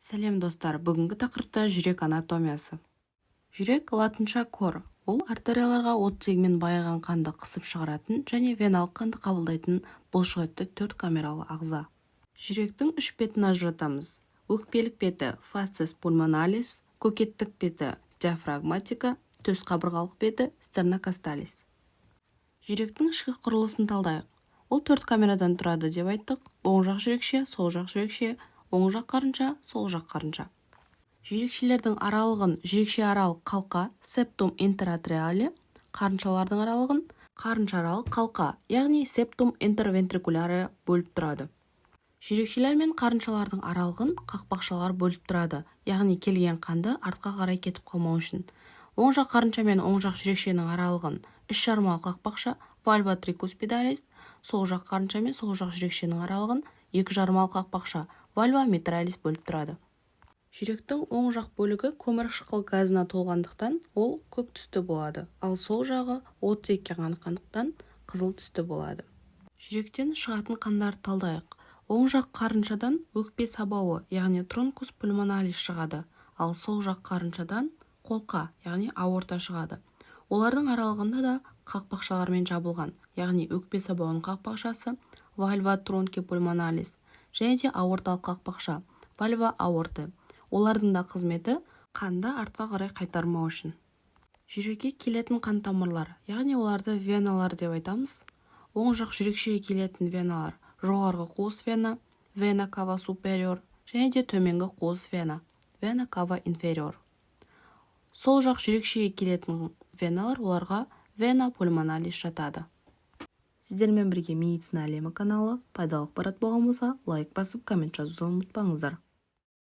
Сәлем достар, бүгінгі тақырыпта жүрек анатомиясы. Жүрек латынша кор. Ол артерияларға оттегімен байыған қанды қысып шығаратын және веналық қанды қабылдайтын бұлшықетті 4 камералы ағза. Жүректің 3 бетін ажыратамыз. Өкпелік беті фасцис пульмоналис, көкеттік беті диафрагматика, төс қабырғалық беті стернокасталис. Жүректің ішкі құрылысын талдайық. Ол 4 камерадан тұрады деп айттық. Оң жақ жүрекше, сол жақ жүрекше, оң жақ қарынша, сол жақ қарынша. Жүрекшелердің аралығын жүрекше аралық қалқа, септум интератриале, қарыншалардың аралығын қарыншаралық қалқа, яғни септум интервентрикуляре бөліп тұрады. Жүрекшелер мен қарыншалардың аралығын қақпақшалар бөліп тұрады, яғни келген қанды артқа қарай кетіп қалмау үшін. Оң жақ қарынша мен оң жақ жүрекшенің аралығын үш жармалы қақпақша вальва трикуспидаlis, сол жақ қарынша мен сол жақ жүрекшенің аралығын екі жармалы қақпақша вальва митралис бөліп тұрады. Жүректің оң жақ бөлігі көмірқышқыл газына толғандықтан ол көк түсті болады, ал сол жағы оттекке қаныққандықтан қызыл түсті болады. Жүректен шығатын қандарды талдайық. Оң жақ қарыншадан өкпе сабауы, яғни трункус пульмоналис шығады, ал сол жақ қарыншадан қолқа, яғни аорта шығады. Олардың аралығында да қақпақшалармен жабылған, яғни өкпе сабауының қақпақшасы вальва трунки пульмоналис және де аорталық қақпақша вальва аорты. Олардың да қызметі қанды артқа қарай қайтармау үшін. Жүрекке келетін қан тамырлар, яғни оларды веналар деп айтамыз. Оң жақ жүрекшеге келетін веналар жоғарғы қуыс вена, вена кава супериор және де төменгі қуыс вена, вена кава инфериор. Сол жақ жүрекшеге келетін веналар оларға вена пульмоналис жатады. Сіздермен бірге медицина әлемі каналы. Пайдалы ақпарат болған болса, лайк басып, коммент жазуды ұмытпаңыздар.